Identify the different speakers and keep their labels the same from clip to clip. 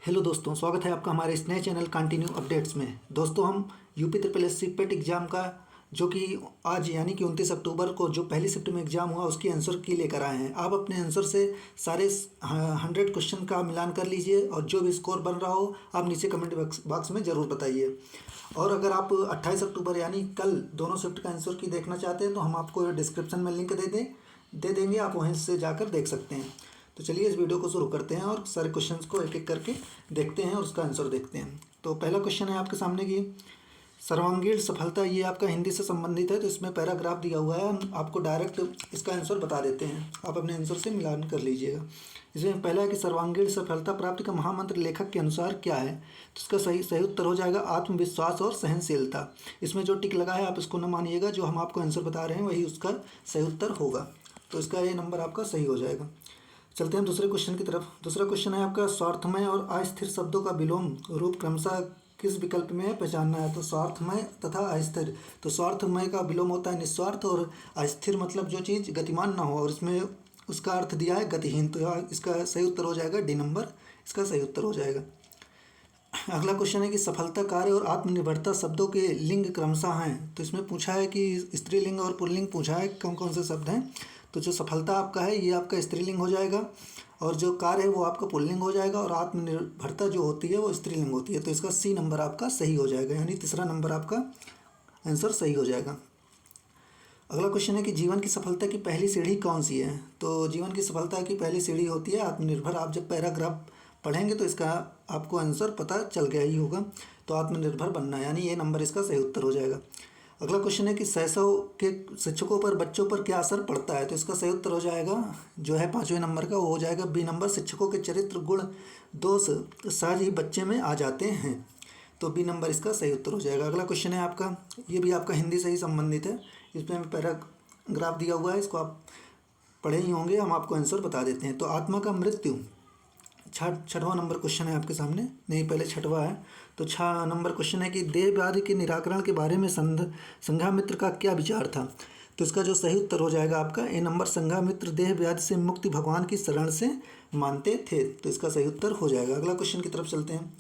Speaker 1: Hello दोस्तों, स्वागत है आपका हमारे इस नए चैनल कंटिन्यू अपडेट्स में। दोस्तों, हम यूपी ट्रिपल एस सी पेट एग्ज़ाम का जो कि आज यानी कि 29 अक्टूबर को जो पहली शिफ्ट में एग्ज़ाम हुआ उसकी आंसर की लेकर आए हैं। आप अपने आंसर से सारे 100 क्वेश्चन का मिलान कर लीजिए और जो भी स्कोर बन रहा हो आप नीचे कमेंट बॉक्स में ज़रूर बताइए। और अगर आप 28 अक्टूबर यानी कल दोनों शिफ्ट का आंसर की देखना चाहते हैं तो हम आपको डिस्क्रिप्शन में लिंक दे देंगे, आप वहीं से जाकर देख सकते हैं। तो चलिए इस वीडियो को शुरू करते हैं और सारे क्वेश्चंस को एक एक करके देखते हैं और उसका आंसर देखते हैं। तो पहला क्वेश्चन है आपके सामने की सर्वांगीण सफलता, ये आपका हिंदी से संबंधित है। तो इसमें पैराग्राफ दिया हुआ है, हम आपको डायरेक्ट इसका आंसर बता देते हैं, आप अपने आंसर से मिलान कर लीजिएगा। इसमें पहला है कि सर्वांगीण सफलता प्राप्ति का महामंत्र लेखक के अनुसार क्या है। तो इसका सही उत्तर हो जाएगा आत्मविश्वास और सहनशीलता। इसमें जो टिक लगा है आप इसको न मानिएगा, जो हम आपको आंसर बता रहे हैं वही उसका सही उत्तर होगा। तो इसका ये नंबर आपका सही हो जाएगा। चलते हैं दूसरे क्वेश्चन की तरफ। दूसरा क्वेश्चन है आपका स्वार्थमय और अस्थिर शब्दों का विलोम रूप क्रमशः किस विकल्प में है, पहचानना है। तो स्वार्थमय तथा अस्थिर, तो स्वार्थमय का विलोम होता है निस्वार्थ और अस्थिर मतलब जो चीज़ गतिमान ना हो, और इसमें उसका अर्थ दिया है गतिहीन। तो इसका सही उत्तर हो जाएगा डी नंबर, इसका सही उत्तर हो जाएगा। अगला क्वेश्चन है कि सफलता, कार्य और आत्मनिर्भरता शब्दों के लिंग क्रमशः हैं। तो इसमें पूछा है कि स्त्रीलिंग और पुल्लिंग पूछा है कौन कौन से शब्द हैं। तो जो सफलता आपका है ये आपका स्त्रीलिंग हो जाएगा, और जो कार्य है वो आपका पुल्लिंग हो जाएगा, और आत्मनिर्भरता जो होती है वो स्त्रीलिंग होती है। तो इसका सी नंबर आपका सही हो जाएगा, यानी तीसरा नंबर आपका आंसर सही हो जाएगा। अगला क्वेश्चन है कि जीवन की सफलता की पहली सीढ़ी कौन सी है। तो जीवन की सफलता की पहली सीढ़ी होती है आत्मनिर्भर। आप जब पैराग्राफ पढ़ेंगे तो इसका आपको आंसर पता चल गया ही होगा। तो आत्मनिर्भर बनना, यानी ये नंबर इसका सही उत्तर हो जाएगा। अगला क्वेश्चन है कि शैशव के शिक्षकों पर बच्चों पर क्या असर पड़ता है। तो इसका सही उत्तर हो जाएगा जो है 5वें नंबर का, वो हो जाएगा बी नंबर, शिक्षकों के चरित्र गुण दोष सहज ही बच्चे में आ जाते हैं। तो बी नंबर इसका सही उत्तर हो जाएगा। अगला क्वेश्चन है आपका, ये भी आपका हिंदी से ही संबंधित है। इसमें पैराग्राफ दिया हुआ है, इसको आप पढ़े ही होंगे, हम आपको आंसर बता देते हैं। तो आत्मा का मृत्यु, छठवां नंबर क्वेश्चन है आपके सामने, नहीं पहले छठवां है। तो 6 नंबर क्वेश्चन है कि देह व्याधि के निराकरण के बारे में संघामित्र का क्या विचार था। तो इसका जो सही उत्तर हो जाएगा आपका ए नंबर, संघामित्र देह व्याधि से मुक्ति भगवान की शरण से मानते थे। तो इसका सही उत्तर हो जाएगा। अगला क्वेश्चन की तरफ चलते हैं।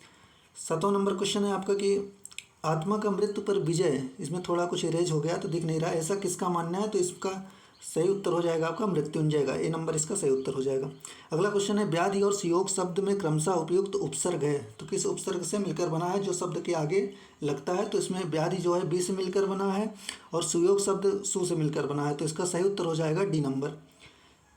Speaker 1: 7वां नंबर क्वेश्चन है आपका कि आत्मा का मृत्यु पर विजय, इसमें थोड़ा कुछ इरेज हो गया तो दिख नहीं रहा, ऐसा किसका मानना है। तो इसका सही उत्तर हो जाएगा आपका मृत्युंजय का, ए नंबर इसका सही उत्तर हो जाएगा। अगला क्वेश्चन है व्याधि और सुयोग शब्द में क्रमशः उपयुक्त उपसर्ग है। तो किस उपसर्ग से मिलकर बना है जो शब्द के आगे लगता है। तो इसमें व्याधि जो है बी से मिलकर बना है और सुयोग शब्द सु से मिलकर बना है। तो इसका सही उत्तर हो जाएगा डी नंबर।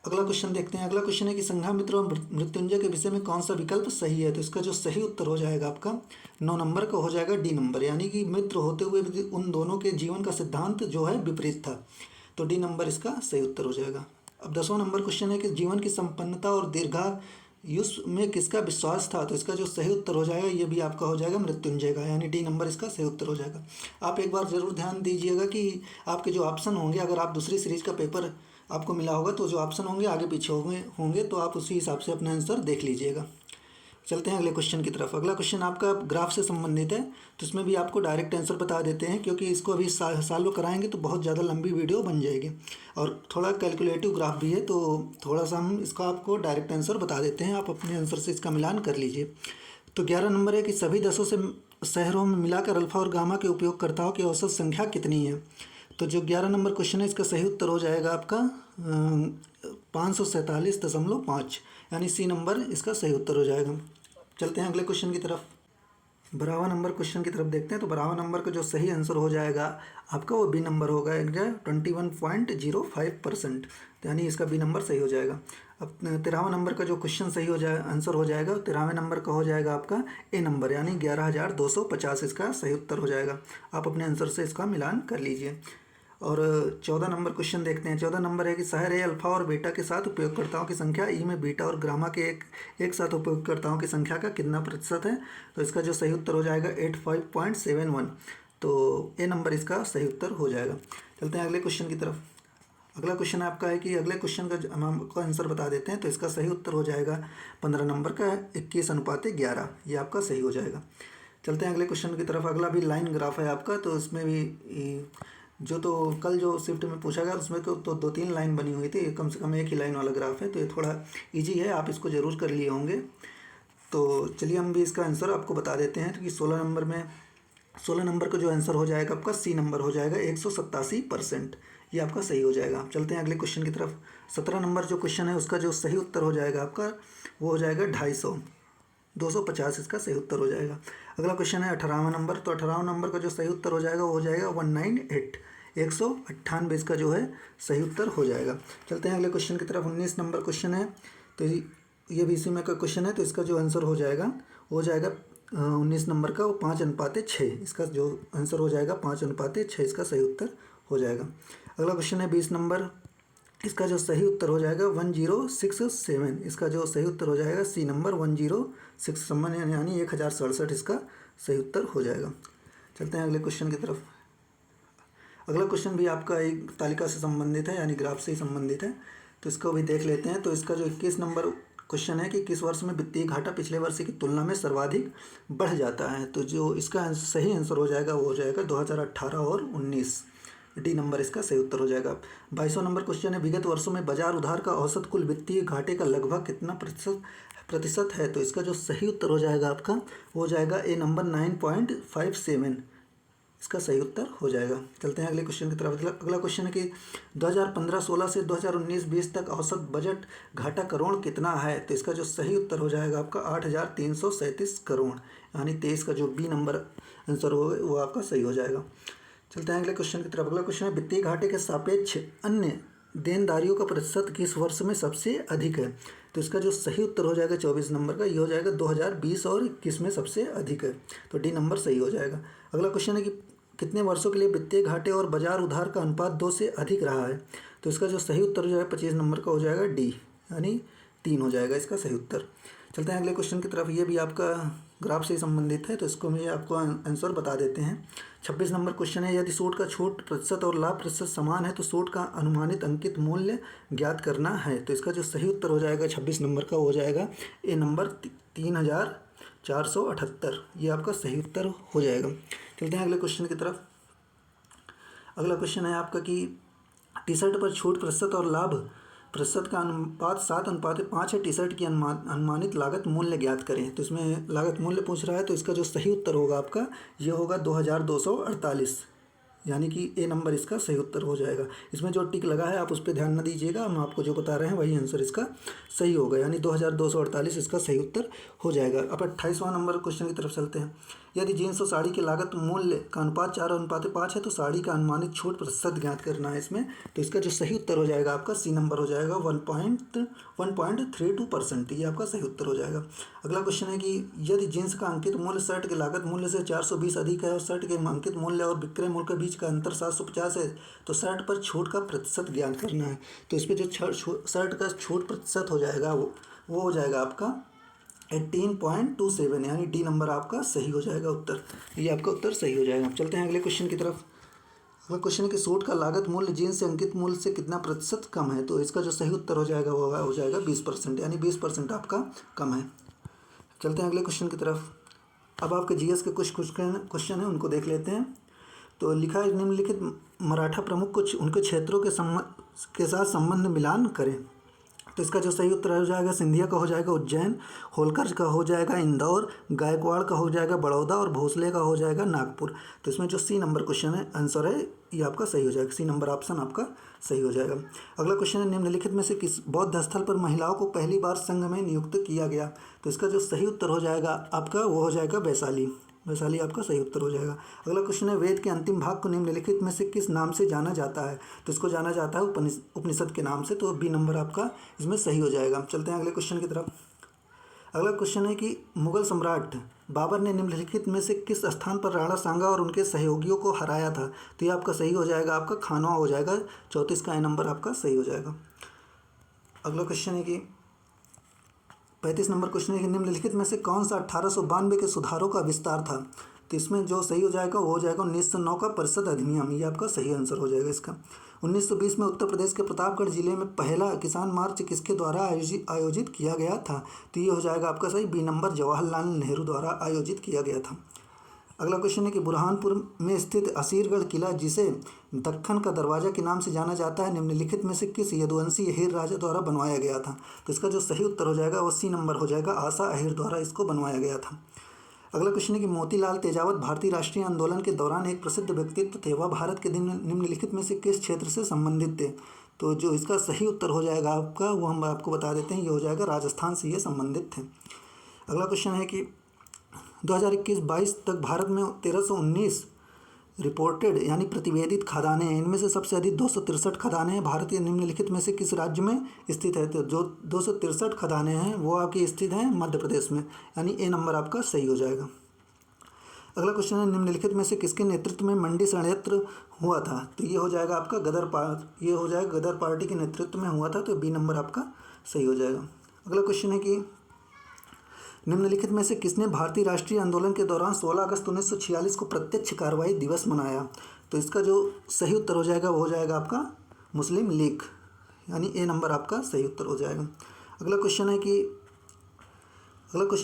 Speaker 1: अगला क्वेश्चन देखते हैं। अगला क्वेश्चन है कि संघामित्र और मृत्युंजय के विषय में कौन सा विकल्प सही है। तो इसका जो सही उत्तर हो जाएगा आपका 9 नंबर का हो जाएगा डी नंबर, यानी कि मित्र होते हुए उन दोनों के जीवन का सिद्धांत जो है विपरीत था। तो डी नंबर इसका सही उत्तर हो जाएगा। अब 10वां नंबर क्वेश्चन है कि जीवन की संपन्नता और दीर्घायुष्य में किसका विश्वास था। तो इसका जो सही उत्तर हो जाएगा ये भी आपका हो जाएगा मृत्युंजय का, यानी डी नंबर इसका सही उत्तर हो जाएगा। आप एक बार ज़रूर ध्यान दीजिएगा कि आपके जो ऑप्शन होंगे, अगर आप दूसरी सीरीज़ का पेपर आपको मिला होगा तो जो ऑप्शन होंगे आगे पीछे होंगे तो आप उसी हिसाब से अपना आंसर देख लीजिएगा। चलते हैं अगले क्वेश्चन की तरफ। अगला क्वेश्चन आपका ग्राफ से संबंधित है। तो इसमें भी आपको डायरेक्ट आंसर बता देते हैं, क्योंकि इसको अभी सॉल्व कराएंगे तो बहुत ज़्यादा लंबी वीडियो बन जाएगी और थोड़ा कैलकुलेटिव ग्राफ भी है। तो थोड़ा सा हम इसका आपको डायरेक्ट आंसर बता देते हैं, आप अपने आंसर से इसका मिलान कर लीजिए। तो 11 नंबर है कि सभी 10 से शहरों में मिलाकर अल्फ़ा और गामा के उपयोगकर्ताओं की औसत संख्या कितनी है। तो जो 11 नंबर क्वेश्चन है इसका सही उत्तर हो जाएगा आपका 547.5, यानी सी नंबर इसका सही उत्तर हो जाएगा। चलते हैं अगले क्वेश्चन की तरफ। 12वां नंबर क्वेश्चन की तरफ देखते हैं। तो 12वां नंबर का जो सही आंसर हो जाएगा आपका वो बी नंबर होगा, 21.05%, यानी इसका बी नंबर सही हो जाएगा। अब 13वां नंबर का जो क्वेश्चन सही हो जाए आंसर हो जाएगा, 13वें नंबर का हो जाएगा आपका ए नंबर, यानी 11,250 इसका सही उत्तर हो जाएगा। आप अपने आंसर से इसका मिलान कर लीजिए। और 14 नंबर क्वेश्चन देखते हैं। 14 नंबर है कि शहर ए अल्फ़ा और बीटा के साथ उपयोगकर्ताओं की संख्या ई में बीटा और गामा के एक साथ उपयोगकर्ताओं की संख्या का कितना प्रतिशत है। तो इसका जो सही उत्तर हो जाएगा 85.71। तो ए नंबर इसका सही उत्तर हो जाएगा। चलते हैं अगले क्वेश्चन की तरफ। अगला क्वेश्चन आपका है कि अगले क्वेश्चन का हम आपको आंसर बता देते हैं। तो इसका सही उत्तर हो जाएगा 15 नंबर का 21:11, ये आपका सही हो जाएगा। चलते हैं अगले क्वेश्चन की तरफ। अगला भी लाइन ग्राफ है आपका। तो इसमें भी जो तो कल जो शिफ्ट में पूछा गया उसमें तो 2-3 लाइन बनी हुई थी, कम से कम एक ही लाइन वाला ग्राफ है। तो ये थोड़ा इजी है, आप इसको ज़रूर कर लिए होंगे। तो चलिए हम भी इसका आंसर आपको बता देते हैं कि 16 नंबर का जो आंसर हो जाएगा आपका सी नंबर हो जाएगा 187%। ये आपका सही हो जाएगा। चलते हैं अगले क्वेश्चन की तरफ। 17 नंबर जो क्वेश्चन है उसका जो सही उत्तर हो जाएगा आपका वो हो जाएगा 250, 250 इसका सही उत्तर हो जाएगा। अगला क्वेश्चन है 18वां नंबर। तो 18वां नंबर का जो सही उत्तर हो जाएगा वो हो जाएगा 198, 198 इसका जो है सही उत्तर हो जाएगा। चलते हैं अगले क्वेश्चन की तरफ। 19 नंबर क्वेश्चन है, तो ये भी इसी में का क्वेश्चन है। तो इसका जो आंसर हो जाएगा वो हो जाएगा 19 नंबर का वो 5:6, इसका जो आंसर हो जाएगा 5:6 इसका सही उत्तर हो जाएगा। अगला क्वेश्चन है 20 नंबर। इसका जो सही उत्तर हो जाएगा 1067, इसका जो सही उत्तर हो जाएगा सी नंबर 1067 यानी 1067 इसका सही उत्तर हो जाएगा। चलते हैं अगले क्वेश्चन की तरफ। अगला क्वेश्चन भी आपका एक तालिका से संबंधित है यानी ग्राफ से ही संबंधित है, तो इसको भी देख लेते हैं। तो इसका जो 21 नंबर क्वेश्चन है कि किस वर्ष में वित्तीय घाटा पिछले वर्ष की तुलना में सर्वाधिक बढ़ जाता है। तो जो इसका सही आंसर हो जाएगा वो हो जाएगा 2018 और 19, डी नंबर इसका सही उत्तर हो जाएगा। 22वां नंबर क्वेश्चन है, विगत वर्षों में बाजार उधार का औसत कुल वित्तीय घाटे का लगभग कितना प्रतिशत है। तो इसका जो सही उत्तर हो जाएगा आपका वो हो जाएगा ए नंबर 9.57, इसका सही उत्तर हो जाएगा। चलते हैं अगले क्वेश्चन की तरफ। अगला क्वेश्चन है कि 2015-16 से 2019-20 तक औसत बजट घाटा करोड़ कितना है। तो इसका जो सही उत्तर हो जाएगा आपका 8,337 करोड़ यानी 23 का जो बी नंबर आंसर होगा वो आपका सही हो जाएगा। चलते हैं अगले क्वेश्चन की तरफ। अगला क्वेश्चन है, वित्तीय घाटे के सापेक्ष अन्य देनदारियों का प्रतिशत किस वर्ष में सबसे अधिक है। तो इसका जो सही उत्तर हो जाएगा 24 नंबर का ये हो जाएगा 2020 और 21 में सबसे अधिक है, तो डी नंबर सही हो जाएगा। अगला क्वेश्चन है कि कितने वर्षों के लिए वित्तीय घाटे और बाजार उधार का अनुपात 2 से अधिक रहा है। तो इसका जो सही उत्तर हो जाएगा 25 नंबर का हो जाएगा डी यानी 3 हो जाएगा इसका सही उत्तर। चलते हैं अगले क्वेश्चन की तरफ। ये भी आपका ग्राफ से संबंधित है, तो इसको मैं आपको आंसर बता देते हैं। 26 नंबर क्वेश्चन है, यदि सूट का छूट प्रतिशत और लाभ प्रतिशत समान है तो सूट का अनुमानित अंकित मूल्य ज्ञात करना है। तो इसका जो सही उत्तर हो जाएगा 26 नंबर का हो जाएगा ए नंबर 3478, ये आपका सही उत्तर हो जाएगा। चलते हैं अगले क्वेश्चन की तरफ। अगला क्वेश्चन है आपका कि टी शर्ट पर छूट प्रतिशत और लाभ प्रतिशत का अनुपात 7:5 है। टी शर्ट की अनुमानित लागत मूल्य ज्ञात करें। तो इसमें लागत मूल्य पूछ रहा है, तो इसका जो सही उत्तर होगा आपका ये होगा 2248 यानी कि ए नंबर इसका सही उत्तर हो जाएगा। इसमें जो टिक लगा है आप उस पर ध्यान न दीजिएगा, हम आपको जो बता रहे हैं वही आंसर इसका सही होगा यानी 2248 इसका सही उत्तर हो जाएगा। अब 28वां नंबर क्वेश्चन की तरफ चलते हैं। यदि जीन्स और साड़ी की लागत मूल्य का अनुपात 4:5 है तो साड़ी का अनुमानित छूट प्रतिशत ज्ञात करना है इसमें। तो इसका जो सही उत्तर हो जाएगा आपका सी नंबर हो जाएगा 1.32%, ये आपका सही उत्तर हो जाएगा। अगला क्वेश्चन है कि यदि जीन्स का अंकित मूल्य शर्ट के लागत मूल्य से 420 अधिक है और शर्ट के अंकित मूल्य और विक्रय मूल्य के बीच का अंतर 750 है तो शर्ट पर छूट का प्रतिशत ज्ञात करना है। तो इस पर जो शर्ट का छूट प्रतिशत हो जाएगा वो हो जाएगा आपका 18.27 यानी डी नंबर आपका सही हो जाएगा उत्तर, ये आपका उत्तर सही हो जाएगा। चलते हैं अगले क्वेश्चन की तरफ। अगला क्वेश्चन है कि सूट का लागत मूल्य जीन्स से अंकित मूल्य से कितना प्रतिशत कम है। तो इसका जो सही उत्तर हो जाएगा वो हो जाएगा 20% यानी 20% आपका कम है। चलते हैं अगले क्वेश्चन की तरफ। अब आपके जीएस के कुछ क्वेश्चन हैं उनको देख लेते हैं। तो लिखा है निम्नलिखित मराठा प्रमुख कुछ उनके क्षेत्रों के साथ संबंध मिलान करें। तो इसका जो सही उत्तर हो जाएगा सिंधिया का हो जाएगा उज्जैन, होलकर का हो जाएगा इंदौर, गायकवाड़ का हो जाएगा बड़ौदा और भोसले का हो जाएगा नागपुर। तो इसमें जो सी नंबर क्वेश्चन है आंसर है ये आपका सही हो जाएगा, सी नंबर ऑप्शन आपका सही हो जाएगा। अगला क्वेश्चन है निम्नलिखित में से किस बौद्ध स्थल पर महिलाओं को पहली बार संघ में नियुक्त किया गया। तो इसका जो सही उत्तर हो जाएगा आपका वो हो जाएगा वैशाली, वैशाली आपका सही उत्तर हो जाएगा। अगला क्वेश्चन है वेद के अंतिम भाग को निम्नलिखित में से किस नाम से जाना जाता है। तो इसको जाना जाता है उपनिषद के नाम से, तो बी नंबर आपका इसमें सही हो जाएगा। चलते हैं अगले क्वेश्चन की तरफ। अगला क्वेश्चन है कि मुगल सम्राट बाबर ने निम्नलिखित में से किस स्थान पर राणा सांगा और उनके सहयोगियों को हराया था। तो ये आपका सही हो जाएगा आपका खानवा हो जाएगा, 34 का ए नंबर आपका सही हो जाएगा। अगला क्वेश्चन है कि 35 नंबर क्वेश्चन है कि निम्नलिखित में से कौन सा 1892 के सुधारों का विस्तार था। तो इसमें जो सही हो जाएगा वो हो जाएगा 1909 का परिषद अधिनियम, ये आपका सही आंसर हो जाएगा इसका। 1920 में उत्तर प्रदेश के प्रतापगढ़ जिले में पहला किसान मार्च किसके द्वारा आयोजित किया गया था। तो ये हो जाएगा आपका सही बी नंबर जवाहरलाल नेहरू द्वारा आयोजित किया गया था। अगला क्वेश्चन है कि बुरहानपुर में स्थित असीरगढ़ किला, जिसे दक्कन का दरवाजा के नाम से जाना जाता है, निम्नलिखित में से किस यदुवंशी अहीर राजा द्वारा बनवाया गया था? तो इसका जो सही उत्तर हो जाएगा वो सी नंबर हो जाएगा, आशा अहीर द्वारा इसको बनवाया गया था। अगला क्वेश्चन है कि मोतीलाल तेजावत भारतीय राष्ट्रीय आंदोलन के दौरान एक प्रसिद्ध व्यक्तित्व थे, वह भारत के निम्नलिखित में से किस क्षेत्र से संबंधित थे? तो जो इसका सही उत्तर हो जाएगा आपका वो हम आपको बता देते हैं, ये हो जाएगा राजस्थान से ये संबंधित थे। अगला क्वेश्चन है कि 2021-22 तक भारत में 1319 रिपोर्टेड यानी प्रतिवेदित खदानें हैं, इनमें से सबसे अधिक 263 खदानें हैं भारत के निम्नलिखित में से किस राज्य में स्थित है? तो जो 263 खदानें हैं वो आपकी स्थित हैं मध्य प्रदेश में, यानी ए नंबर आपका सही हो जाएगा। अगला क्वेश्चन है निम्नलिखित में से किसके नेतृत्व में मंडी षड्यंत्र हुआ था? तो ये हो जाएगा आपका गदर पार्टी के नेतृत्व में हुआ था, तो बी नंबर आपका सही हो जाएगा। अगला क्वेश्चन है कि निम्नलिखित में से किसने भारतीय राष्ट्रीय आंदोलन के दौरान 16 अगस्त 1946 को प्रत्यक्ष कार्रवाई दिवस मनाया? तो इसका जो सही उत्तर हो जाएगा वो हो जाएगा आपका मुस्लिम लीग, यानी ए नंबर आपका सही उत्तर हो जाएगा। अगला क्वेश्चन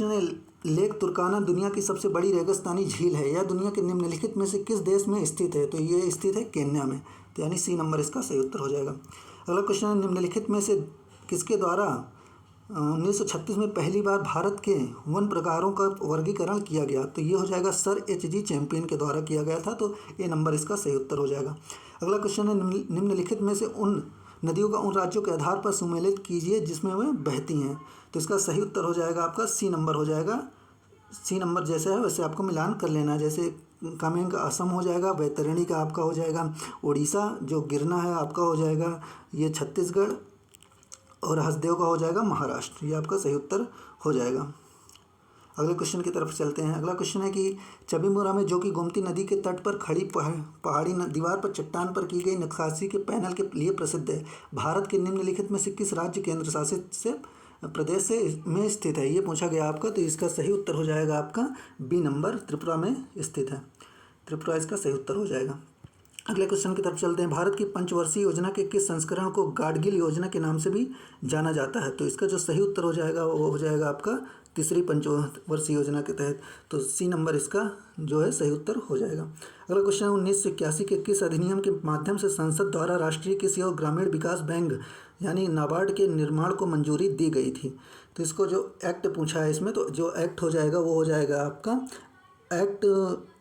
Speaker 1: है लेक तुर्काना दुनिया की सबसे बड़ी रेगिस्तानी झील है, यह दुनिया के निम्नलिखित में से किस देश में स्थित है? तो ये स्थित है केन्या में, तो यानी सी नंबर इसका सही उत्तर हो जाएगा। अगला क्वेश्चन है निम्नलिखित में से किसके द्वारा 1936 में पहली बार भारत के वन प्रकारों का वर्गीकरण किया गया? तो ये हो जाएगा सर एच.जी. चैंपियन के द्वारा किया गया था, तो ए नंबर इसका सही उत्तर हो जाएगा। अगला क्वेश्चन है निम्नलिखित में से उन नदियों का उन राज्यों के आधार पर सुमेलित कीजिए जिसमें वे बहती हैं। तो इसका सही उत्तर हो जाएगा आपका सी नंबर हो जाएगा। सी नंबर जैसे है वैसे आपको मिलान कर लेना है, जैसे कामेंग का असम हो जाएगा, बैतरणी का आपका हो जाएगा उड़ीसा, जो गिरना है आपका हो जाएगा ये छत्तीसगढ़, और हसदेव का हो जाएगा महाराष्ट्र। ये आपका सही उत्तर हो जाएगा। अगले क्वेश्चन की तरफ चलते हैं। अगला क्वेश्चन है कि चबीमुरा में, जो कि गोमती नदी के तट पर खड़ी पहाड़ी दीवार पर चट्टान पर की गई नक्काशी के पैनल के लिए प्रसिद्ध है, भारत के निम्नलिखित में से किस राज्य केंद्र शासित से प्रदेश से में स्थित है? ये पूछा गया आपका, तो इसका सही उत्तर हो जाएगा आपका बी नंबर, त्रिपुरा में स्थित है। त्रिपुरा इसका सही उत्तर हो जाएगा। अगले क्वेश्चन की तरफ चलते हैं। भारत की पंचवर्षीय योजना के किस संस्करण को गाडगिल योजना के नाम से भी जाना जाता है? तो इसका जो सही उत्तर हो जाएगा वो हो जाएगा आपका तीसरी पंचवर्षीय योजना के तहत, तो सी नंबर इसका जो है सही उत्तर हो जाएगा। अगला क्वेश्चन है 1981 के किस अधिनियम के माध्यम से संसद द्वारा राष्ट्रीय कृषि और ग्रामीण विकास बैंक यानी नाबार्ड के निर्माण को मंजूरी दी गई थी? तो इसको जो एक्ट पूछा है इसमें, तो जो एक्ट हो जाएगा वो हो जाएगा आपका एक्ट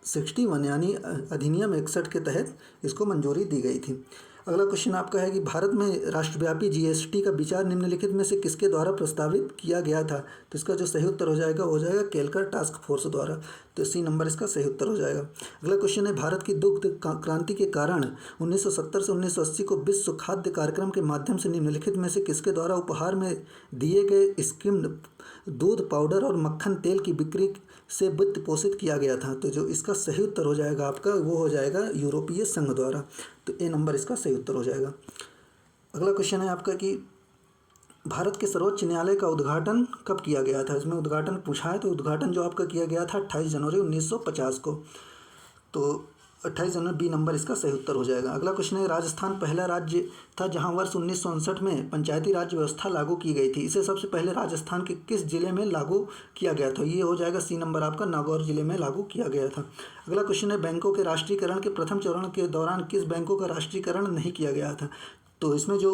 Speaker 1: 61 यानी अधिनियम 61 के तहत इसको मंजूरी दी गई थी। अगला क्वेश्चन आपका है कि भारत में राष्ट्रव्यापी जीएसटी का विचार निम्नलिखित में से किसके द्वारा प्रस्तावित किया गया था? तो इसका जो सही उत्तर हो जाएगा वो हो जाएगा केलकर टास्क फोर्स द्वारा, तो सी नंबर इसका सही उत्तर हो जाएगा। अगला क्वेश्चन है भारत की दुग्ध क्रांति के कारण 1970 से 1980 को विश्व खाद्य कार्यक्रम के माध्यम से निम्नलिखित में से किसके द्वारा उपहार में दिए गए स्किम्ड दूध पाउडर और मक्खन तेल की बिक्री से वित्त पोषित किया गया था? तो जो इसका सही उत्तर हो जाएगा आपका वो हो जाएगा यूरोपीय संघ द्वारा, तो ए नंबर इसका सही उत्तर हो जाएगा। अगला क्वेश्चन है आपका कि भारत के सर्वोच्च न्यायालय का उद्घाटन कब किया गया था? इसमें उद्घाटन पूछा है, तो उद्घाटन जो आपका किया गया था 28 जनवरी 1950 को, तो 28 जनवरी बी नंबर इसका सही उत्तर हो जाएगा। अगला क्वेश्चन है राजस्थान पहला राज्य था जहां वर्ष 1959 में पंचायती राज व्यवस्था लागू की गई थी, इसे सबसे पहले राजस्थान के किस जिले में लागू किया गया था? ये हो जाएगा सी नंबर आपका नागौर जिले में लागू किया गया था। अगला क्वेश्चन है बैंकों के राष्ट्रीयकरण के प्रथम चरण के दौरान किस बैंकों का राष्ट्रीयकरण नहीं किया गया था? तो इसमें जो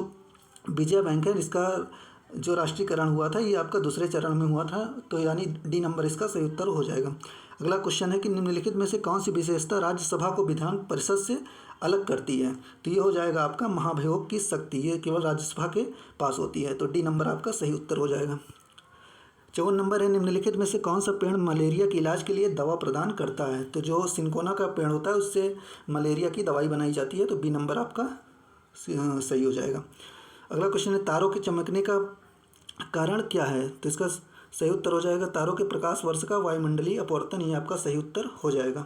Speaker 1: विजया बैंक है इसका जो राष्ट्रीयकरण हुआ था ये आपका दूसरे चरण में हुआ था, तो यानी डी नंबर इसका सही उत्तर हो जाएगा। अगला क्वेश्चन है कि निम्नलिखित में से कौन सी विशेषता राज्यसभा को विधान परिषद से अलग करती है? तो ये हो जाएगा आपका महाभियोग की शक्ति, ये केवल राज्यसभा के पास होती है, तो डी नंबर आपका सही उत्तर हो जाएगा। 54 नंबर है निम्नलिखित में से कौन सा पेड़ मलेरिया के इलाज के लिए दवा प्रदान करता है? तो जो सिंकोना का पेड़ होता है उससे मलेरिया की दवाई बनाई जाती है, तो बी नंबर आपका सही हो जाएगा। अगला क्वेश्चन है तारों के चमकने का कारण क्या है? तो इसका सही उत्तर हो जाएगा तारों के प्रकाश वर्ष का वायुमंडलीय अपवर्तन, ये आपका सही उत्तर हो जाएगा।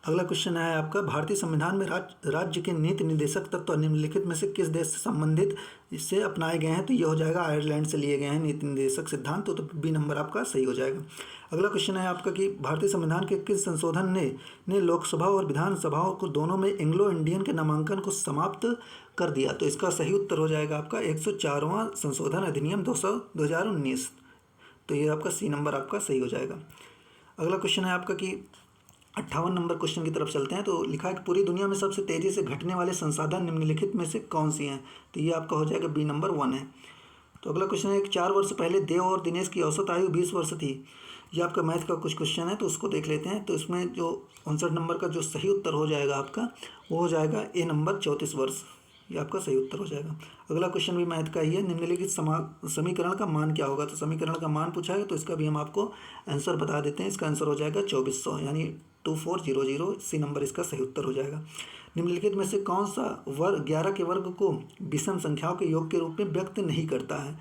Speaker 1: अगला क्वेश्चन है आपका भारतीय संविधान में राज्य के नीति निर्देशक तत्व निम्नलिखित में से किस देश से संबंधित इससे अपनाए गए हैं? तो ये हो जाएगा आयरलैंड से लिए गए हैं नीति निर्देशक सिद्धांत, तो बी नंबर आपका सही हो जाएगा। अगला क्वेश्चन है आपका कि भारतीय संविधान के किस संशोधन ने लोकसभा और विधानसभाओं को दोनों में एंग्लो इंडियन के नामांकन को समाप्त कर दिया? तो इसका सही उत्तर हो जाएगा आपका 104वां संशोधन अधिनियम 2019, तो ये आपका सी नंबर आपका सही हो जाएगा। अगला क्वेश्चन है आपका कि 58 नंबर क्वेश्चन की तरफ चलते हैं। तो लिखा है कि पूरी दुनिया में सबसे तेज़ी से घटने वाले संसाधन निम्नलिखित में से कौन सी हैं। तो ये आपका हो जाएगा बी नंबर 1 है। तो अगला क्वेश्चन है कि 4 वर्ष पहले देव और दिनेश की औसत आयु 20 वर्ष थी। ये आपका मैथ का कुछ क्वेश्चन है, तो उसको देख लेते हैं। तो इसमें जो 59 नंबर का जो सही उत्तर हो जाएगा आपका, वो हो जाएगा ए नंबर 34 वर्ष। ये आपका सही उत्तर हो जाएगा। अगला क्वेश्चन भी मैथ का ही है। निम्नलिखित समीकरण का मान क्या होगा। तो समीकरण का मान पूछा है, तो इसका भी हम आपको आंसर बता देते हैं। इसका आंसर हो जाएगा 2400 यानी 2400। सी नंबर इसका सही उत्तर हो जाएगा। निम्नलिखित में से कौन सा वर्ग 11 के वर्ग को विषम संख्याओं के योग के रूप में व्यक्त नहीं करता है।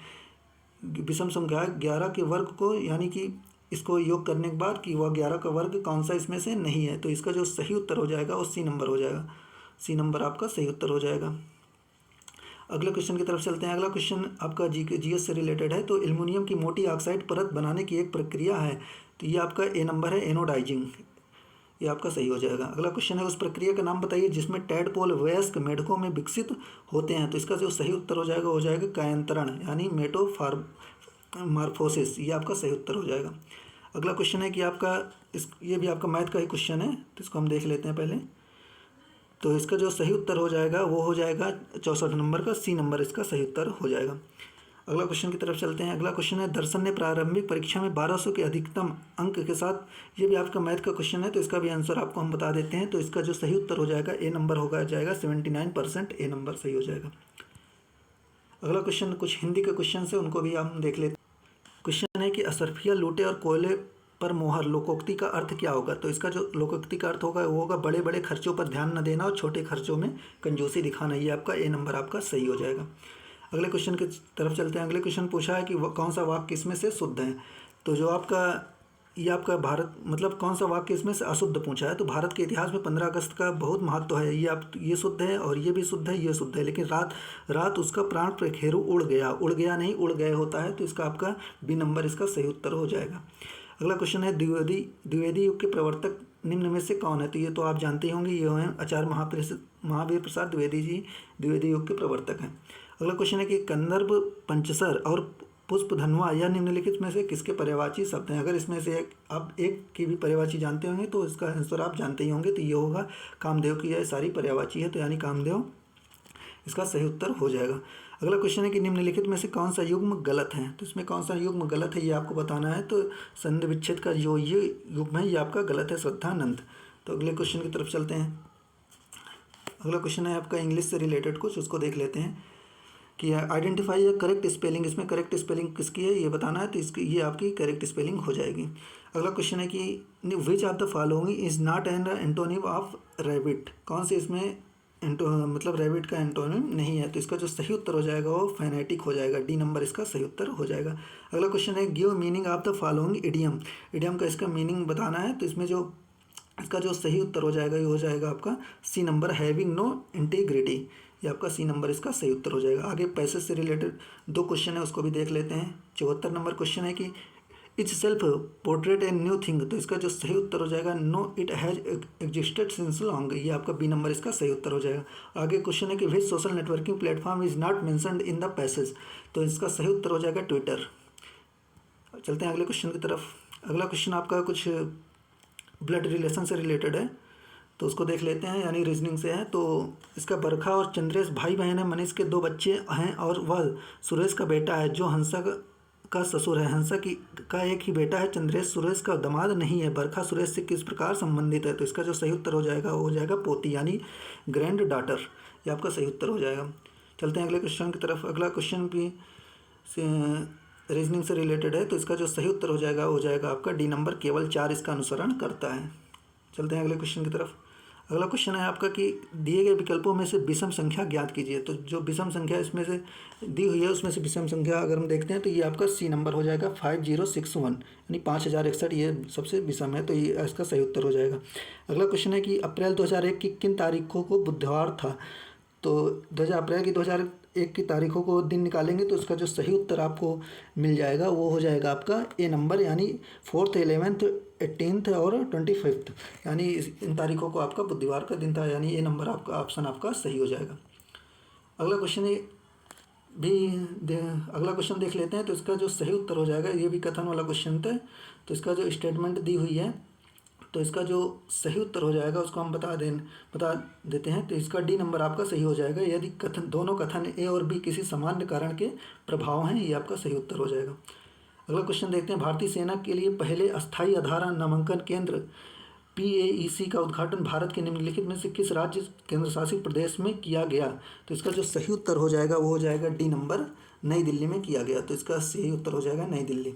Speaker 1: विषम संख्या 11 के वर्ग को, यानी कि इसको योग करने के बाद कि वह 11 का वर्ग कौन सा इसमें से नहीं है। तो इसका जो सही उत्तर हो जाएगा वो सी नंबर हो जाएगा। सी नंबर आपका सही उत्तर हो जाएगा। अगले क्वेश्चन की तरफ चलते हैं। अगला क्वेश्चन आपका जीएस से रिलेटेड है। तो एल्युमिनियम की मोटी ऑक्साइड परत बनाने की एक प्रक्रिया है। तो ये आपका ए नंबर है, एनोडाइजिंग। ये आपका सही हो जाएगा। अगला क्वेश्चन है, उस प्रक्रिया का नाम बताइए जिसमें टैडपोल वयस्क मेढकों में विकसित होते हैं। तो इसका जो सही उत्तर हो जाएगा, कायांतरण यानी मेटोमार्फोसिस। ये आपका सही उत्तर हो जाएगा। अगला क्वेश्चन है कि आपका ये भी आपका मैथ का ही क्वेश्चन है, तो इसको हम देख लेते हैं पहले। तो इसका जो सही उत्तर हो जाएगा वो हो जाएगा 64 नंबर का, सी नंबर इसका सही उत्तर हो जाएगा। अगला क्वेश्चन की तरफ चलते हैं। अगला क्वेश्चन है, दर्शन ने प्रारंभिक परीक्षा में 1200 के अधिकतम अंक के साथ, ये भी आपका मैथ का क्वेश्चन है, तो इसका भी आंसर आपको हम बता देते हैं। तो इसका जो सही उत्तर हो जाएगा ए नंबर होगा जाएगा 79%। ए नंबर सही हो जाएगा। अगला क्वेश्चन कुछ हिंदी के क्वेश्चन है, उनको भी हम देख लेते हैं। क्वेश्चन है कि असरफिया लूटे और कोयले पर मोहर लोकोक्ति का अर्थ क्या होगा। तो इसका जो लोकोक्ति का अर्थ होगा वो होगा बड़े बड़े खर्चों पर ध्यान न देना और छोटे खर्चों में कंजूसी दिखाना। ये आपका ए नंबर आपका सही हो जाएगा। अगले क्वेश्चन की तरफ चलते हैं। अगले क्वेश्चन पूछा है कि कौन सा वाक्य इसमें से शुद्ध है। तो जो आपका ये आपका भारत मतलब कौन सा वाक्य इसमें से अशुद्ध पूछा है। तो भारत के इतिहास में 15 अगस्त का बहुत महत्व है। ये शुद्ध है और ये भी शुद्ध है, ये शुद्ध है। लेकिन रात उसका प्राण प्रखेरु उड़ गया नहीं उड़ गए होता है। तो इसका आपका बी नंबर इसका सही उत्तर हो जाएगा। अगला क्वेश्चन है, द्विवेदी युग के प्रवर्तक निम्न में से कौन है। तो ये तो आप जानते ही होंगे, ये हैं आचार्य महावीर प्रसाद द्विवेदी जी द्विवेदी युग के प्रवर्तक हैं। अगला क्वेश्चन है कि कंदर्प, पंचसर और पुष्पधनवा यह निम्नलिखित में से किसके पर्यायवाची शब्द हैं। अगर इसमें से आप एक की भी पर्यायवाची जानते होंगे तो इसका आंसर आप जानते ही होंगे। तो ये होगा कामदेव की, यह सारी पर्यायवाची है, तो यानी कामदेव इसका सही उत्तर हो जाएगा। अगला क्वेश्चन है कि निम्नलिखित में से कौन सा युग्म गलत है। तो इसमें कौन सा युग्म गलत है ये आपको बताना है। तो संधि विच्छेद का जो ये युग्म है ये आपका गलत है, श्रद्धानंद। तो अगले क्वेश्चन की तरफ चलते हैं। अगला क्वेश्चन है आपका इंग्लिश से रिलेटेड कुछ, उसको देख लेते हैं कि आइडेंटिफाई करेक्ट स्पेलिंग। इसमें करेक्ट स्पेलिंग किसकी है ये बताना है। तो इसकी ये आपकी करेक्ट स्पेलिंग हो जाएगी। अगला क्वेश्चन है कि which of the following is not an antonym of rabbit. कौन से इसमें मतलब रैबिट का एंटोनिम नहीं है। तो इसका जो सही उत्तर हो जाएगा वो फेनेटिक हो जाएगा। डी नंबर इसका सही उत्तर हो जाएगा। अगला क्वेश्चन है, give meaning of the following idiom. Idiom का इसका मीनिंग बताना है। तो इसमें जो इसका जो सही उत्तर हो जाएगा ये हो जाएगा आपका C number, having no integrity. ये आपका सी नंबर इसका सही उत्तर हो जाएगा। आगे पैसेज से रिलेटेड 2 क्वेश्चन है, उसको भी देख लेते हैं। 74 नंबर क्वेश्चन है कि it's self portrait a new thing. तो इसका जो सही उत्तर हो जाएगा, no it has existed since long. ये आपका बी नंबर इसका सही उत्तर हो जाएगा। आगे क्वेश्चन है कि which social networking platform is not mentioned in the passage. तो इसका सही उत्तर हो जाएगा ट्विटर। चलते हैं अगले क्वेश्चन की तरफ। अगला क्वेश्चन आपका कुछ ब्लड रिलेशन से रिलेटेड है, तो उसको देख लेते हैं, यानी रीजनिंग से है। तो इसका बरखा और चंद्रेश भाई बहन है। मनीष के 2 बच्चे हैं और वह सुरेश का बेटा है जो हंसा का ससुर है। हंसा का एक ही बेटा है। चंद्रेश सुरेश का दामाद नहीं है। बरखा सुरेश से किस प्रकार संबंधित है। तो इसका जो सही उत्तर हो जाएगा वो हो जाएगा पोती यानी ग्रैंड डॉटर। ये आपका सही उत्तर हो जाएगा। चलते हैं अगले क्वेश्चन की तरफ। अगला क्वेश्चन भी रीजनिंग से रिलेटेड है। तो इसका जो सही उत्तर हो जाएगा वो हो जाएगा आपका डी नंबर, केवल 4 इसका अनुसरण करता है। चलते हैं अगले क्वेश्चन की तरफ। अगला क्वेश्चन है आपका कि दिए गए विकल्पों में से विषम संख्या ज्ञात कीजिए। तो जो विषम संख्या इसमें से दी हुई है उसमें से विषम संख्या अगर हम देखते हैं तो ये आपका सी नंबर हो जाएगा 5061 यानी 5061। ये सबसे विषम है, तो ये इसका सही उत्तर हो जाएगा। अगला क्वेश्चन है कि अप्रैल 2001 की किन तारीखों को बुधवार था। तो अप्रैल की 2001 की तारीखों को दिन निकालेंगे तो इसका जो सही उत्तर आपको मिल जाएगा वो हो जाएगा आपका ए नंबर, यानी 4th, 11th, 18th और 25th, यानी इन तारीखों को आपका बुधवार का दिन था, यानी ए नंबर आपका ऑप्शन आपका सही हो जाएगा। अगला क्वेश्चन अगला क्वेश्चन देख लेते हैं। तो इसका जो सही उत्तर हो जाएगा, ये भी कथन वाला क्वेश्चन था। तो इसका जो स्टेटमेंट दी हुई है तो इसका जो सही उत्तर हो जाएगा उसको हम बता देते हैं। तो इसका डी नंबर आपका सही हो जाएगा यदि दोनों कथन ए और बी किसी सामान्य कारण के प्रभाव हैं, ये आपका सही उत्तर हो जाएगा। अगला क्वेश्चन देखते हैं। भारतीय सेना के लिए पहले अस्थायी आधार नामांकन केंद्र PAEC का उद्घाटन भारत के निम्नलिखित में से किस राज्य केंद्र शासित प्रदेश में किया गया? तो इसका जो सही उत्तर हो जाएगा वो हो जाएगा डी नंबर, नई दिल्ली में किया गया। तो इसका सही उत्तर हो जाएगा नई दिल्ली।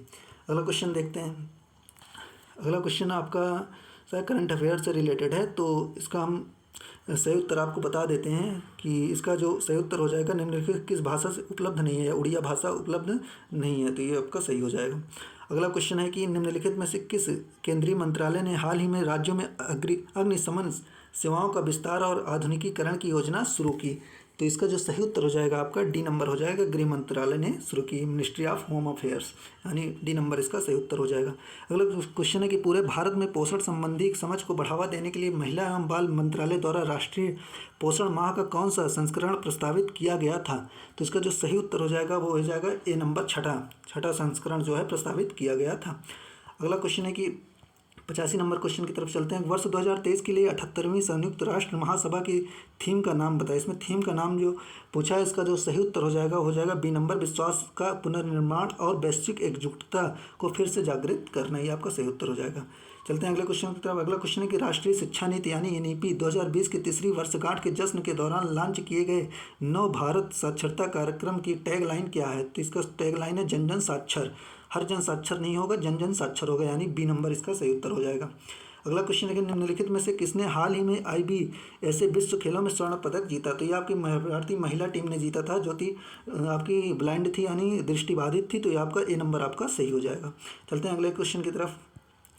Speaker 1: अगला क्वेश्चन देखते हैं। अगला क्वेश्चन आपका शायद करंट अफेयर से रिलेटेड है, तो इसका हम सही उत्तर आपको बता देते हैं कि इसका जो सही उत्तर हो जाएगा निम्नलिखित किस भाषा से उपलब्ध नहीं है? उड़िया भाषा उपलब्ध नहीं है, तो ये आपका सही हो जाएगा। अगला क्वेश्चन है कि निम्नलिखित में से किस केंद्रीय मंत्रालय ने हाल ही में राज्यों में अग्निशमन सेवाओं का विस्तार और आधुनिकीकरण की योजना शुरू की? तो इसका जो सही उत्तर हो जाएगा आपका डी नंबर हो जाएगा, गृह मंत्रालय ने शुरू की, मिनिस्ट्री ऑफ होम अफेयर्स, यानी डी नंबर इसका सही उत्तर हो जाएगा। अगला क्वेश्चन है कि पूरे भारत में पोषण संबंधी समझ को बढ़ावा देने के लिए महिला एवं बाल मंत्रालय द्वारा राष्ट्रीय पोषण माह का कौन सा संस्करण प्रस्तावित किया गया था? तो इसका जो सही उत्तर हो जाएगा वो हो जाएगा ए नंबर, छठा संस्करण जो है प्रस्तावित किया गया था। अगला क्वेश्चन है कि 85 नंबर क्वेश्चन की तरफ चलते हैं। वर्ष 2023 के लिए 78वीं संयुक्त राष्ट्र महासभा की थीम का नाम बताएं। इसमें थीम का नाम जो पूछा है इसका जो सही उत्तर हो जाएगा बी नंबर, विश्वास का पुनर्निर्माण और वैश्विक एकजुटता को फिर से जागृत करना, ये आपका सही उत्तर हो जाएगा। चलते हैं अगले क्वेश्चन की तरफ। अगला क्वेश्चन है कि राष्ट्रीय शिक्षा नीति यानी NEP 2020 की तीसरी वर्षगांठ के जश्न के दौरान लॉन्च किए गए नव भारत साक्षरता कार्यक्रम की टैगलाइन क्या है? तो इसका टैगलाइन है जन जन साक्षर। हर जन साक्षर नहीं होगा, जन जन साक्षर होगा, यानी बी नंबर इसका सही उत्तर हो जाएगा। अगला क्वेश्चन है कि निम्नलिखित में से किसने हाल ही में IBSA विश्व खेलों में स्वर्ण पदक जीता? तो ये आपकी भारतीय महिला टीम ने जीता था, जो थी आपकी ब्लाइंड थी यानी दृष्टिबाधित थी, तो ये आपका ए नंबर आपका सही हो जाएगा। चलते हैं अगले क्वेश्चन की तरफ।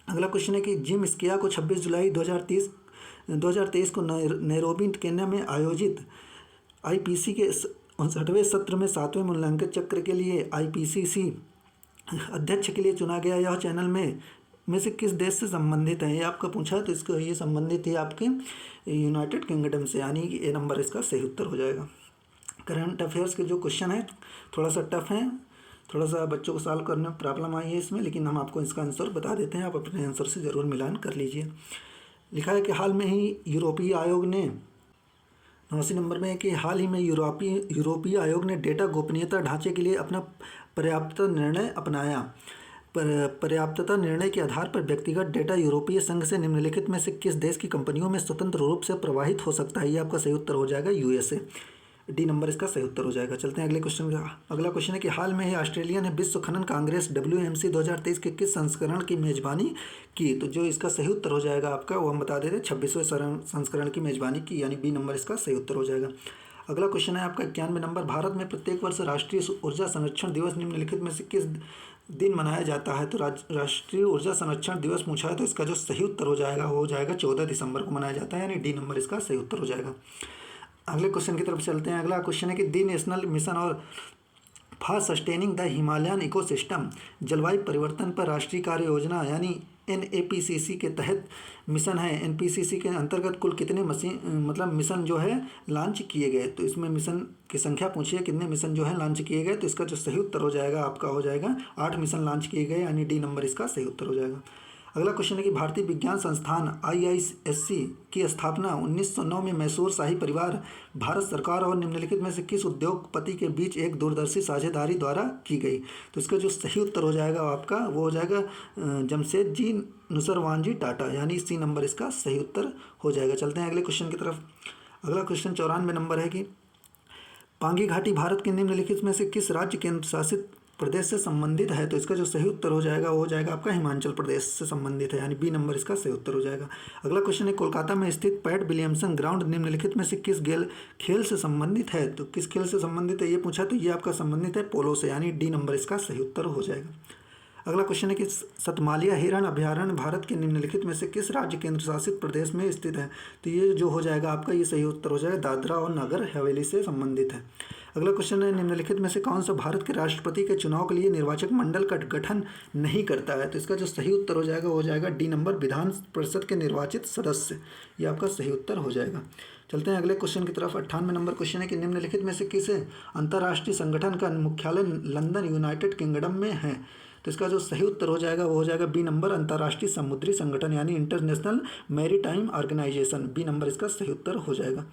Speaker 1: अगला क्वेश्चन है कि जिम स्किया को 26 जुलाई 2023 को नैरोबी केन्या में आयोजित IPC के 59वें सत्र में 7वें मूल्यांकन चक्र के लिए IPCC अध्यक्ष के लिए चुना गया। यह चैनल में से किस देश से संबंधित है? ये आपका पूछा है, तो इसको ये संबंधित है आपके यूनाइटेड किंगडम से, यानी कि ए नंबर इसका सही उत्तर हो जाएगा। करंट अफेयर्स के जो क्वेश्चन है थोड़ा सा टफ है, थोड़ा सा बच्चों को सॉल्व करने में प्रॉब्लम आई है इसमें, लेकिन हम आपको इसका आंसर बता देते हैं, आप अपने आंसर से ज़रूर मिलान कर लीजिए। लिखा है कि हाल में ही यूरोपीय आयोग ने 89 नंबर में है कि हाल ही में यूरोपीय आयोग ने डेटा गोपनीयता ढांचे के लिए अपना पर्याप्तता निर्णय अपनाया। पर्याप्तता निर्णय के आधार पर व्यक्तिगत डेटा यूरोपीय संघ से निम्नलिखित में से किस देश की कंपनियों में स्वतंत्र रूप से प्रवाहित हो सकता है? ये आपका सही उत्तर हो जाएगा USA, डी नंबर इसका सही उत्तर हो जाएगा। चलते हैं अगले क्वेश्चन का। अगला क्वेश्चन है कि हाल में ही ऑस्ट्रेलिया ने विश्व खनन कांग्रेस WMC 2023 के किस संस्करण की मेजबानी की? तो जो इसका सही उत्तर हो जाएगा आपका वो हम बता देते हैं 26वें संस्करण की मेजबानी की, यानी बी नंबर इसका सही उत्तर हो जाएगा। अगला क्वेश्चन है आपका 91 नंबर। भारत में प्रत्येक वर्ष राष्ट्रीय ऊर्जा संरक्षण दिवस निम्नलिखित में से किस दिन मनाया जाता है? तो राष्ट्रीय ऊर्जा संरक्षण दिवस पूछा है, तो इसका जो सही उत्तर हो जाएगा वो हो जाएगा 14 दिसंबर को मनाया जाता है, यानी डी नंबर इसका सही उत्तर हो जाएगा। अगले क्वेश्चन की तरफ चलते हैं। अगला क्वेश्चन है कि दी नेशनल मिशन और for sustaining the Himalayan ecosystem जलवायु परिवर्तन पर राष्ट्रीय कार्य योजना यानी NAPCC के तहत मिशन है। NPCC के अंतर्गत कुल कितने मिशन जो है लॉन्च किए गए? तो इसमें मिशन की संख्या पूछी है, कितने मिशन जो है लॉन्च किए गए? तो इसका जो सही उत्तर हो जाएगा आपका हो जाएगा 8 मिशन लॉन्च किए गए, यानी डी नंबर इसका सही उत्तर हो जाएगा। अगला क्वेश्चन है कि भारतीय विज्ञान संस्थान IISc की स्थापना 1909 में मैसूर शाही परिवार, भारत सरकार और निम्नलिखित में से किस उद्योगपति के बीच एक दूरदर्शी साझेदारी द्वारा की गई? तो इसका जो सही उत्तर हो जाएगा आपका वो हो जाएगा जमशेदजी नुसरवानजी टाटा, यानी सी नंबर इसका सही उत्तर हो जाएगा। चलते हैं अगले क्वेश्चन की तरफ। अगला क्वेश्चन 94 नंबर है कि पांगी घाटी भारत के निम्नलिखित में से किस राज्य केंद्र शासित प्रदेश से संबंधित है? तो इसका जो सही उत्तर हो जाएगा वो हो जाएगा आपका हिमाचल प्रदेश से संबंधित है, यानी बी नंबर इसका सही उत्तर हो जाएगा। अगला क्वेश्चन है कोलकाता में स्थित पैट विलियमसन ग्राउंड निम्नलिखित में से किस खेल से संबंधित है? तो किस खेल से संबंधित है ये पूछा, तो ये आपका संबंधित है पोलो से, यानी डी नंबर इसका सही उत्तर हो जाएगा। अगला क्वेश्चन है कि सतमालिया हिरण अभयारण्य भारत के निम्नलिखित में से किस राज्य केंद्र शासित प्रदेश में स्थित है? तो ये जो हो जाएगा आपका ये सही उत्तर हो जाएगा दादरा और नगर हवेली से संबंधित है। अगला क्वेश्चन है निम्नलिखित में से कौन सा भारत के राष्ट्रपति के चुनाव के लिए निर्वाचक मंडल का गठन नहीं करता है? तो इसका जो सही उत्तर हो जाएगा वो हो जाएगा डी नंबर विधान परिषद के निर्वाचित सदस्य, ये आपका सही उत्तर हो जाएगा। चलते हैं अगले क्वेश्चन की तरफ। 98 नंबर क्वेश्चन है कि निम्नलिखित में से किस अंतर्राष्ट्रीय संगठन का मुख्यालय लंदन यूनाइटेड किंगडम में है? तो इसका जो सही उत्तर हो जाएगा वो हो जाएगा बी नंबर, अंतर्राष्ट्रीय समुद्री संगठन यानी International Maritime Organization. B number इसका सही उत्तर हो जाएगा।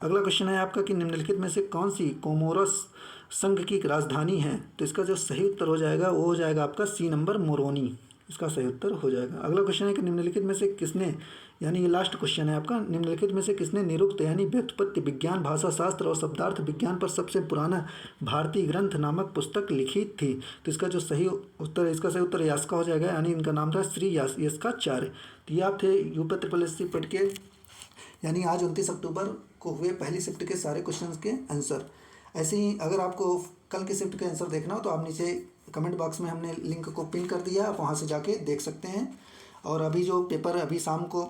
Speaker 1: अगला क्वेश्चन है आपका कि निम्नलिखित में से कौन सी कोमोरोस संघ की राजधानी है? तो इसका जो सही उत्तर हो जाएगा वो हो जाएगा आपका सी नंबर, मोरोनी। इसका सही उत्तर हो जाएगा। अगला क्वेश्चन है कि निम्नलिखित में से किसने, यानी ये लास्ट क्वेश्चन है आपका, निम्नलिखित में से किसने निरुक्त यानी व्युत्पत्ति विज्ञान, भाषा शास्त्र और शब्दार्थ विज्ञान पर सबसे पुराना भारतीय ग्रंथ नामक पुस्तक लिखी थी? तो इसका जो सही उत्तर, इसका सही उत्तर यास्का हो जाएगा, यानी इनका नाम था श्री यास्काचार्य। तो ये आप थे यूपी ट्रिपल एस सी पेट के, यानी आज 29 अक्टूबर को हुए पहली शिफ्ट के सारे क्वेश्चंस के आंसर। ऐसे ही अगर आपको कल की शिफ्ट के आंसर देखना हो तो आप नीचे कमेंट बॉक्स में हमने लिंक को पिन कर दिया, आप वहां से जाके देख सकते हैं। और अभी जो पेपर अभी शाम को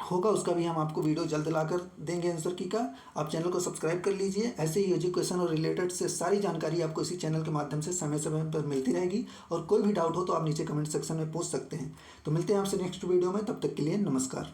Speaker 1: होगा उसका भी हम आपको वीडियो जल्द लाकर देंगे आंसर की का। आप चैनल को सब्सक्राइब कर लीजिए। ऐसे ही एजुकेशन और रिलेटेड से सारी जानकारी आपको इसी चैनल के माध्यम से समय समय पर मिलती रहेगी। और कोई भी डाउट हो तो आप नीचे कमेंट सेक्शन में पूछ सकते हैं। तो मिलते हैं आपसे नेक्स्ट वीडियो में, तब तक के लिए नमस्कार।